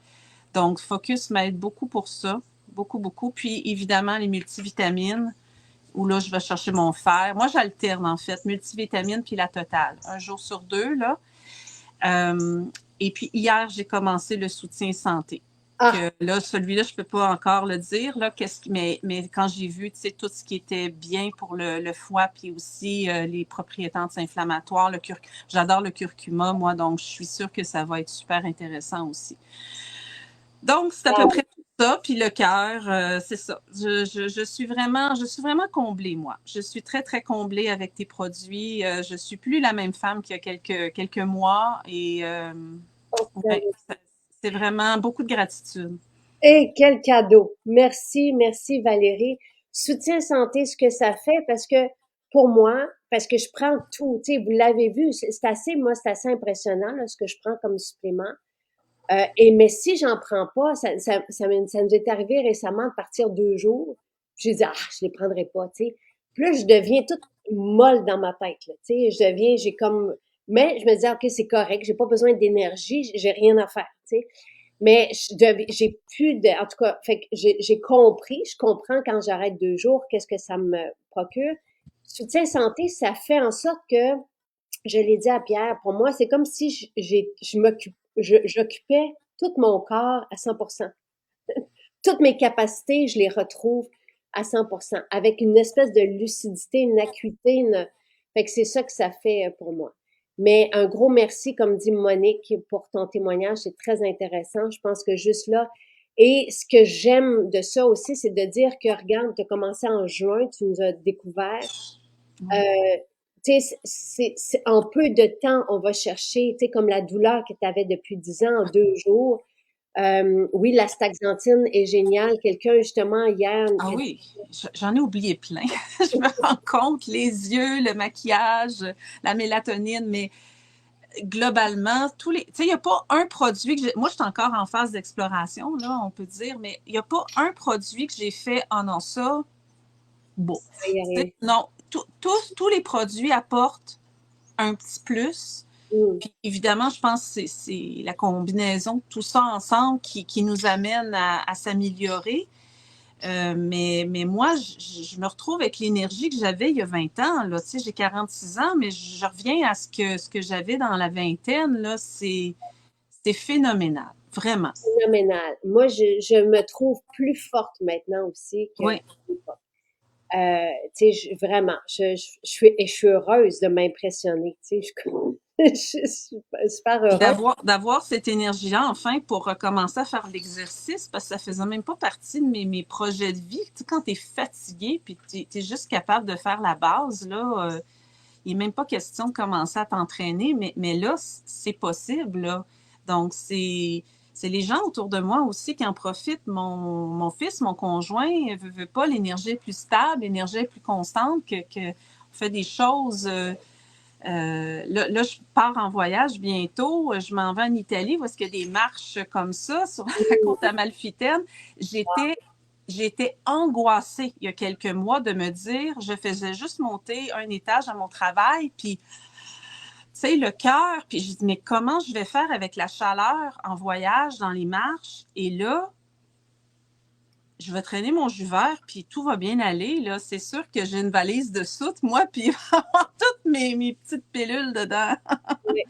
Donc, Focus m'aide beaucoup pour ça. Beaucoup, beaucoup. Puis, évidemment, les multivitamines où là, je vais chercher mon fer. Moi, j'alterne, en fait, multivitamine puis la totale. Un jour sur deux, là. Euh, et puis, hier, j'ai commencé le soutien santé. Ah, Que là, celui-là, je ne peux pas encore le dire, là, mais quand j'ai vu, tu sais, tout ce qui était bien pour le foie, puis aussi les propriétés anti-inflammatoires, j'adore le curcuma, moi, donc je suis sûre que ça va être super intéressant aussi. Donc, c'est à peu près tout ça. Puis le cœur, c'est ça. Je suis vraiment comblée, moi. Je suis très, très comblée avec tes produits. Je suis plus la même femme qu'il y a quelques mois et ouais, c'est vraiment beaucoup de gratitude. et quel cadeau! Merci, merci Valérie. Soutien santé, ce que ça fait, parce que pour moi, parce que je prends tout, tu sais, vous l'avez vu, c'est assez impressionnant là, ce que je prends comme supplément. Mais si j'en prends pas, ça nous est arrivé récemment de partir 2 jours. J'ai dit, ah, je les prendrai pas, tu sais. Puis là, je deviens toute molle dans ma tête, là, tu sais. J'ai comme, mais je me dis, ok, c'est correct, j'ai pas besoin d'énergie, j'ai rien à faire, tu sais. Mais j'ai plus de, en tout cas, fait que j'ai compris, je comprends quand j'arrête 2 jours, qu'est-ce que ça me procure. Soutien santé, ça fait en sorte que, je l'ai dit à Pierre, pour moi, c'est comme si j'occupais tout mon corps à 100%. Toutes mes capacités, je les retrouve à 100%, avec une espèce de lucidité, une acuité, fait que c'est ça que ça fait pour moi. Mais un gros merci, comme dit Monique, pour ton témoignage, c'est très intéressant. Je pense que juste là, Et ce que j'aime de ça aussi, c'est de dire que, regarde, tu as commencé en juin, tu nous as découvert. Oui. Tu sais, en peu de temps, on va chercher, tu sais, comme la douleur que tu avais depuis 10 ans en 2 jours. Oui, la staxanthine est géniale. Quelqu'un, justement, hier, Ah oui, j'en ai oublié plein. Je me rends compte, les yeux, le maquillage, la mélatonine, mais globalement, tu sais, il n'y a pas un produit que j'ai. Moi, je suis encore en phase d'exploration, là, on peut dire, mais il n'y a pas un produit que j'ai fait, oh non, ça, bon. ça va y arriver. Non, tous les produits apportent un petit plus. Mm. Puis évidemment, je pense que c'est la combinaison de tout ça ensemble qui nous amène à s'améliorer. Mais moi, je me retrouve avec l'énergie que j'avais il y a 20 ans. Là. Tu sais, j'ai 46 ans, mais je reviens à ce que j'avais dans la vingtaine. Là, c'est phénoménal, vraiment. Phénoménal. Moi, je me trouve plus forte maintenant aussi que Oui. l'époque. Tu sais, vraiment, je suis heureuse de m'impressionner. Tu sais, je suis super Puis heureuse. d'avoir cette énergie-là, enfin, pour recommencer à faire l'exercice, parce que ça faisait même pas partie de mes projets de vie. Tu sais, quand tu es fatigué, puis tu es juste capable de faire la base, là, il n'est même pas question de commencer à t'entraîner, mais là, c'est possible, là. Donc, c'est les gens autour de moi aussi qui en profitent. Mon fils, mon conjoint, veut pas, l'énergie est plus stable, l'énergie est plus constante, que on fait des choses. Là, je pars en voyage bientôt. Je m'en vais en Italie, où est-ce qu'il y a des marches comme ça sur la côte amalfitaine. J'étais J'étais angoissée il y a quelques mois de me dire, je faisais juste monter un étage à mon travail, puis tu sais, le cœur, puis je dis, mais comment je vais faire avec la chaleur en voyage, dans les marches? Et là, je vais traîner mon jus vert, puis tout va bien aller. Là, c'est sûr que j'ai une valise de soute, moi, puis il va y avoir toutes mes petites pilules dedans. Ouais,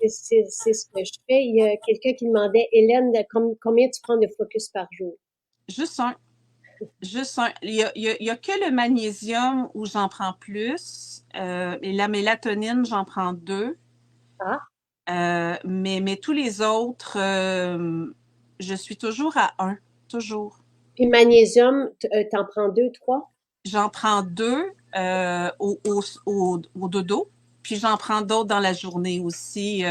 c'est ce que je fais. Il y a quelqu'un qui demandait, Hélène, combien tu prends de focus par jour? Juste un. Juste un. Il y a que le magnésium où j'en prends plus. Et la mélatonine, j'en prends 2. Ah, Mais tous les autres, je suis toujours à 1. Toujours. puis magnésium, t'en prends 2, 3? J'en prends 2 au dodo, puis j'en prends d'autres dans la journée aussi.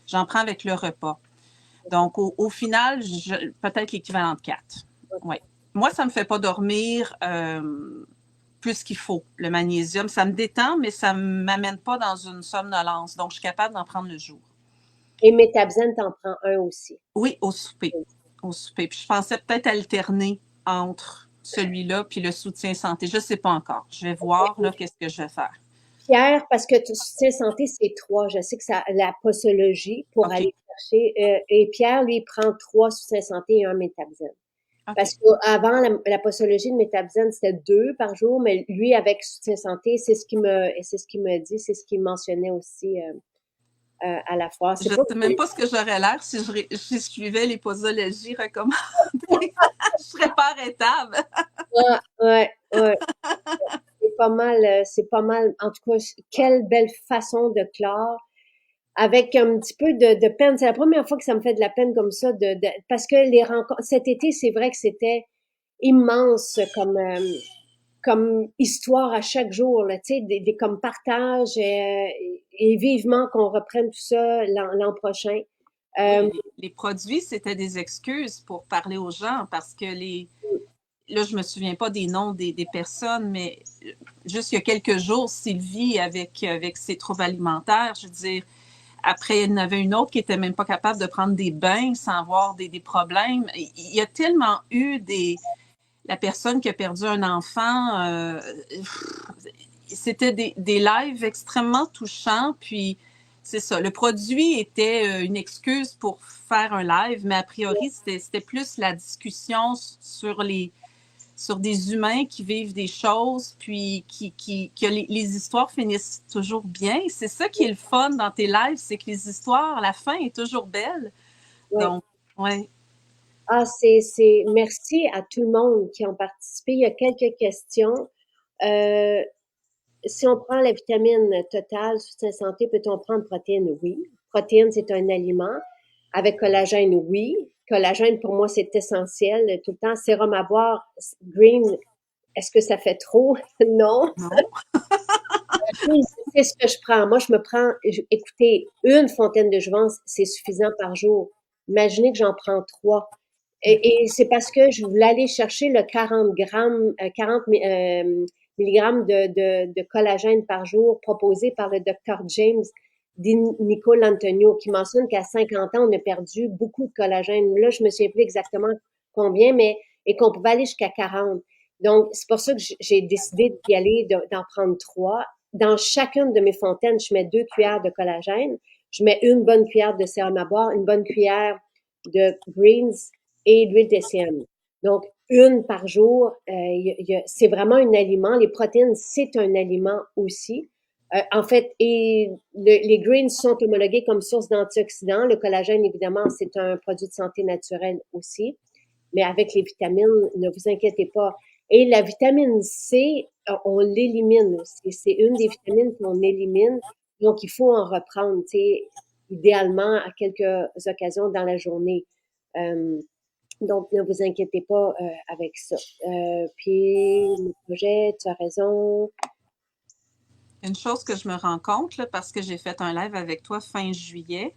J'en prends avec le repas. Donc, au final, peut-être l'équivalent de 4. Ouais. Moi, ça ne me fait pas dormir plus qu'il faut, le magnésium. Ça me détend, mais ça ne m'amène pas dans une somnolence. Donc, je suis capable d'en prendre le jour. Et métabzène, t'en prends un aussi. Oui, au souper. Au souper. Puis je pensais peut-être alterner entre celui-là puis le soutien santé. Je ne sais pas encore. Je vais voir là qu'est-ce que je vais faire. Pierre, parce que soutien santé, c'est 3. Je sais que ça, la posologie pour OK. aller chercher. Et Pierre, lui, prend 3 soutien santé et un métabzène. OK. Parce qu'avant, la posologie de métabzène, c'était 2 par jour, mais lui, avec soutien santé, c'est ce qu'il me dit, c'est ce qu'il mentionnait aussi à la fois. Je C'est ne pas sais même pas ce que j'aurais l'air si je suivais les posologies recommandées. Je serais pas arrêtable. ouais, ouais, ouais. C'est pas mal. En tout cas, quelle belle façon de clore. Avec un petit peu de peine. C'est la première fois que ça me fait de la peine comme ça, parce que les rencontres, cet été, c'est vrai que c'était immense comme histoire à chaque jour, là, tu sais, comme partage et vivement qu'on reprenne tout ça l'an prochain. Oui, Euh, les produits, c'était des excuses pour parler aux gens parce que là, je me souviens pas des noms des personnes, mais juste il y a quelques jours, Sylvie, avec ses troubles alimentaires, je veux dire, après, il y en avait une autre qui était même pas capable de prendre des bains sans avoir des problèmes. Il y a tellement eu la personne qui a perdu un enfant, c'était des lives extrêmement touchants, puis c'est ça. Le produit était une excuse pour faire un live, mais a priori, c'était plus la discussion sur des humains qui vivent des choses, puis que les histoires finissent toujours bien. C'est ça qui est le fun dans tes lives, c'est que les histoires, la fin est toujours belle. ouais. Donc, ouais. Ah, merci à tout le monde qui ont participé. Il y a quelques questions. Euh, Si on prend la vitamine totale, soutien santé, peut-on prendre protéines? Oui. Protéines, c'est un aliment. Avec collagène, oui. collagène, pour moi, c'est essentiel. Tout le temps, sérum à boire, green, est-ce que ça fait trop? Non. Non? Oui, c'est ce que je prends. Moi, je me prends, écoutez, une fontaine de jouvence, c'est suffisant par jour. Imaginez que j'en prends 3. Et c'est parce que je voulais aller chercher le 40 grammes, 40 milligrammes de collagène par jour proposé par le docteur James Di Nicole Antonio, qui mentionne qu'à 50 ans, on a perdu beaucoup de collagène. Là, je me souviens plus exactement combien, mais et qu'on pouvait aller jusqu'à 40. Donc, c'est pour ça que j'ai décidé d'y aller, d'en prendre 3. Dans chacune de mes fontaines, je mets 2 cuillères de collagène. Je mets une bonne cuillère de sérum à boire, une bonne cuillère de greens et d'huile d'essence. Donc, une par jour, c'est vraiment un aliment. Les protéines, c'est un aliment aussi. En fait, les greens sont homologués comme source d'antioxydants. Le collagène, évidemment, c'est un produit de santé naturelle aussi. Mais avec les vitamines, ne vous inquiétez pas. Et la vitamine C, on l'élimine aussi. C'est une des vitamines qu'on élimine. Donc, il faut en reprendre, tu sais, idéalement à quelques occasions dans la journée. Euh, donc, ne vous inquiétez pas avec ça. Puis, le projet, tu as raison. Une chose que je me rends compte, là, parce que j'ai fait un live avec toi fin juillet,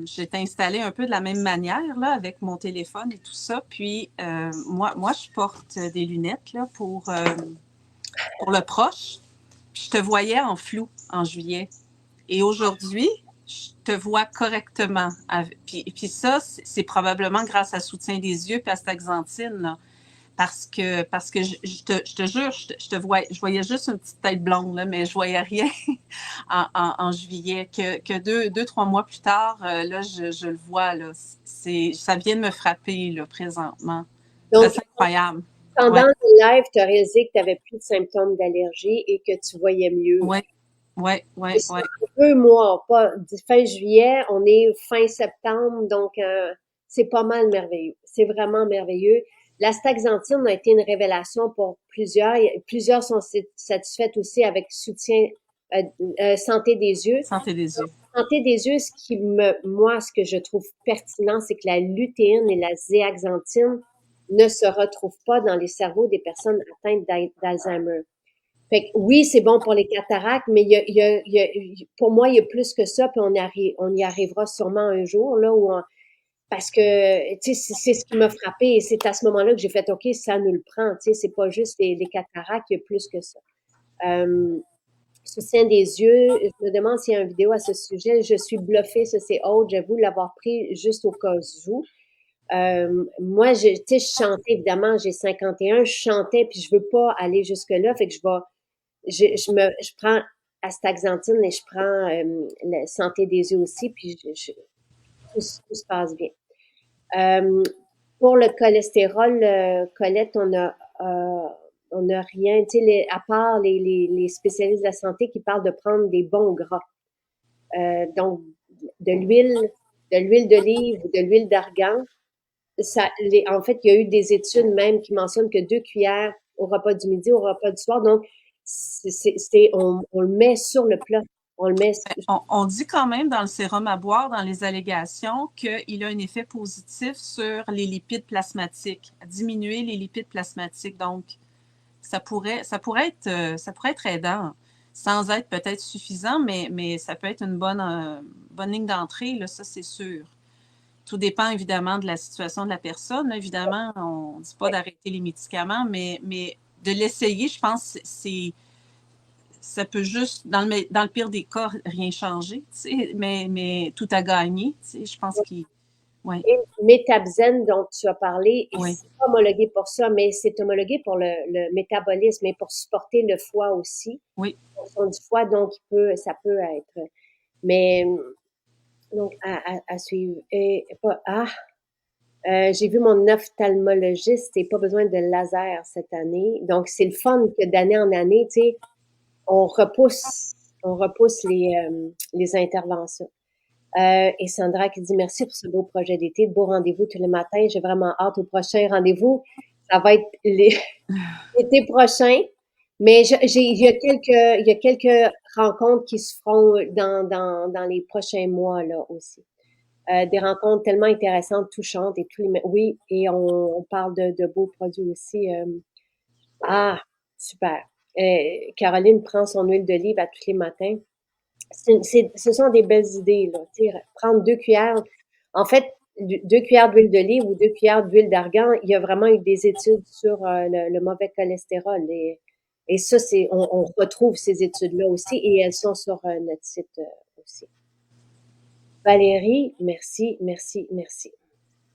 j'étais installée un peu de la même manière, là, avec mon téléphone et tout ça. Puis, moi, je porte des lunettes là, pour le proche. Puis, je te voyais en flou en juillet. Et aujourd'hui, je te vois correctement. Puis ça, c'est probablement grâce à Soutien des yeux et à Staxanthine, là. Parce que je te jure, je te vois, je voyais juste une petite tête blonde, là, mais je voyais rien en juillet. Que 3 mois plus tard, là, je le vois, là. Ça vient de me frapper, là, présentement. C'est Donc, assez incroyable. pendant Ouais, le live, tu as réalisé que tu n'avais plus de symptômes d'allergie et que tu voyais mieux. ouais, ouais, C'est ouais, ça, ouais. 2 mois, pas fin juillet, on est fin septembre, donc c'est pas mal merveilleux. C'est vraiment merveilleux. La staxanthine a été une révélation pour plusieurs. Plusieurs sont satisfaites aussi avec soutien santé des yeux. Santé des yeux. Santé des yeux, moi, ce que je trouve pertinent, c'est que la lutéine et la zéaxanthine ne se retrouvent pas dans les cerveaux des personnes atteintes d'Alzheimer. Fait que oui, c'est bon pour les cataractes, mais pour moi, il y a plus que ça, puis on y arrivera sûrement un jour, là, parce que, tu sais, c'est ce qui m'a frappé, et c'est à ce moment-là que j'ai fait, OK, ça nous le prend, tu sais, c'est pas juste les cataractes, il y a plus que ça. Soutien des yeux, je me demande s'il y a une vidéo à ce sujet. Je suis bluffée, ça c'est autre, j'avoue l'avoir pris juste au cas où. Moi, tu sais, je chantais, évidemment, j'ai 51, je chantais, puis je veux pas aller jusque-là, fait que je prends astaxanthine et je prends la santé des yeux aussi, puis tout se passe bien. Euh, pour le cholestérol, Colette, on a rien, tu sais, à part les spécialistes de la santé qui parlent de prendre des bons gras. Donc, de l'huile, de l'huile d'olive ou de l'huile d'argan. En fait, il y a eu des études même qui mentionnent que 2 cuillères au repas du midi, au repas du soir. Donc, on le met sur le plat. On le met. On dit quand même dans le sérum à boire, dans les allégations, qu'il a un effet positif sur les lipides plasmatiques, diminuer les lipides plasmatiques. Donc, ça pourrait être aidant, sans être peut-être suffisant, mais ça peut être une bonne ligne d'entrée, là, ça c'est sûr. Tout dépend évidemment de la situation de la personne. Là, évidemment, on ne dit pas d'arrêter les médicaments, mais de l'essayer, je pense, ça peut juste, dans le pire des cas, rien changer, mais tout a gagné. Je pense qu'il. Oui, Et Métabzen, dont tu as parlé, et oui, c'est pas homologué pour ça, mais c'est homologué pour le métabolisme et pour supporter le foie aussi, oui. la fonction du foie, donc ça peut être. Mais donc à suivre. J'ai vu mon ophtalmologiste et pas besoin de laser cette année. Donc c'est le fun que d'année en année, tu sais, on repousse, on repousse les interventions. Et Sandra qui dit merci pour ce beau projet d'été, de beaux rendez-vous tous les matins. J'ai vraiment hâte au prochain rendez-vous. Ça va être l'été prochain. Mais il y a quelques rencontres qui se feront dans les prochains mois, là, aussi. Des rencontres tellement intéressantes, touchantes et oui, et on parle de beaux produits aussi. Ah, super. Caroline prend son huile d'olive à tous les matins. Ce sont des belles idées, là. Tu sais, prendre 2 cuillères. En fait, 2 cuillères d'huile d'olive ou 2 cuillères d'huile d'argan, il y a vraiment eu des études sur le mauvais cholestérol. Et ça, on retrouve ces études-là aussi et elles sont sur notre site aussi. Valérie, merci, merci, merci.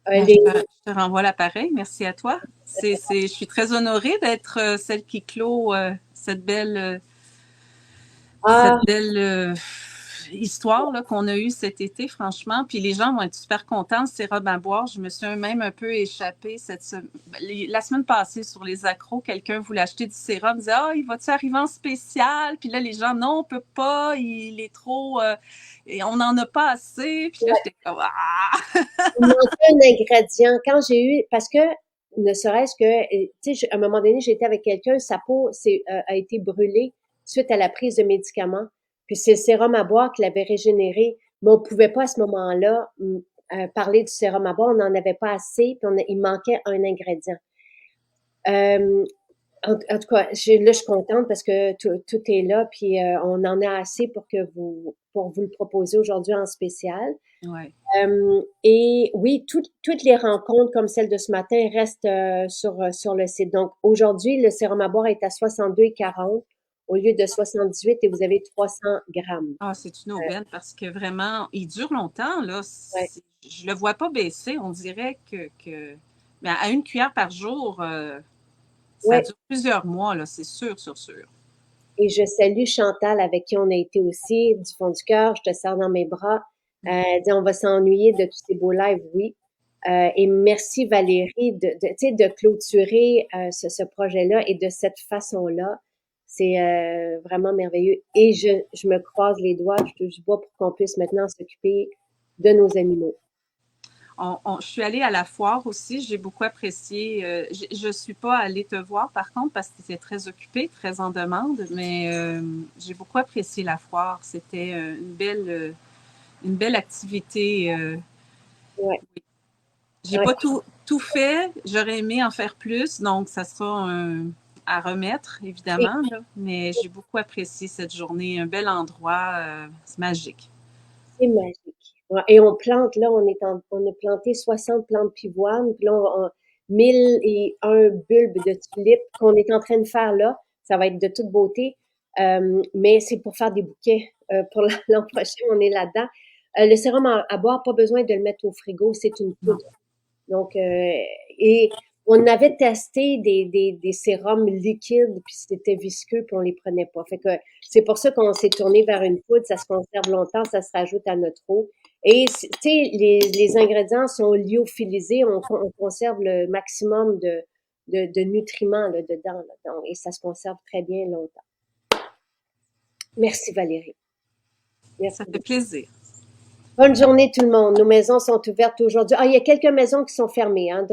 Ben, Les, je te renvoie l'appareil. Merci à toi. Je suis très honorée d'être celle qui clôt cette ah, belle histoire là, qu'on a eue cet été, franchement. Puis les gens vont être super contents. Ces robes à boire, je me suis même un peu échappée la semaine passée sur les accros. Quelqu'un voulait acheter du sérum, disait ah, il va-tu arriver en spécial? Puis là, les gens non, on peut pas, il est trop. Et on n'en a pas assez. Puis là, j'étais comme ah! il manquait un ingrédient. Quand j'ai eu, parce que ne serait-ce que, tu sais, à un moment donné, j'étais avec quelqu'un, sa peau a été brûlée suite à la prise de médicaments. Puis c'est le sérum à boire qui l'avait régénéré. Mais on pouvait pas à ce moment-là parler du sérum à boire. On n'en avait pas assez. Puis il manquait un ingrédient. Euh, en tout cas, là, je suis contente parce que tout est là, puis on en a assez pour vous le proposer aujourd'hui en spécial. Ouais. Et oui, toutes les rencontres comme celle de ce matin restent sur le site. Donc aujourd'hui, le sérum à boire est à 62,40 au lieu de 78 et vous avez 300 grammes. Ah, c'est une aubaine parce que vraiment, il dure longtemps, là. Ouais, Je le vois pas baisser. On dirait mais à une cuillère par jour, ça ouais. dure plusieurs mois, là, c'est sûr, sûr, sûr. Et je salue Chantal avec qui on a été aussi du fond du cœur. Je te serre dans mes bras. Elle dit on va s'ennuyer de tous ces beaux lives, oui. Et merci Valérie tu sais, de clôturer ce projet-là et de cette façon-là. C'est vraiment merveilleux. Et je me croise les doigts, je touche du bois pour qu'on puisse maintenant s'occuper de nos animaux. Je suis allée à la foire aussi, j'ai beaucoup apprécié. Je ne suis pas allée te voir par contre parce que tu étais très occupée, très en demande, mais j'ai beaucoup apprécié la foire. C'était une belle activité. Ouais, J'ai ouais, pas tout fait. J'aurais aimé en faire plus, donc ça sera à remettre, c'est évidemment. Là. Mais j'ai beaucoup apprécié cette journée. Un bel endroit. C'est magique. c'est magique. Ouais, et on plante, là, on a planté 60 plantes pivoines, puis là, 1001 bulbes de tulipes qu'on est en train de faire là. Ça va être de toute beauté. Mais c'est pour faire des bouquets. Pour l'an prochain, on est là-dedans. Le sérum à boire, pas besoin de le mettre au frigo, c'est une Non. poudre. Donc, et on avait testé des sérums liquides, puis c'était visqueux, puis on les prenait pas. Fait que c'est pour ça qu'on s'est tourné vers une poudre. Ça se conserve longtemps, ça se rajoute à notre eau. Et, tu sais, les ingrédients sont lyophilisés. On conserve le maximum de nutriments là, dedans. Là, donc, et ça se conserve très bien longtemps. Merci Valérie. Ça Merci fait beaucoup. plaisir. Bonne journée tout le monde. Nos maisons sont ouvertes aujourd'hui. Ah, il y a quelques maisons qui sont fermées. Hein,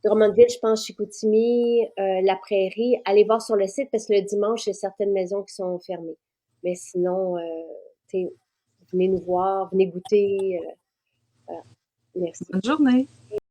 Drummondville, je pense, Chicoutimi, La Prairie. Allez voir sur le site parce que le dimanche, il y a certaines maisons qui sont fermées. Mais sinon, venez nous voir, venez goûter. Voilà. Merci. Bonne journée.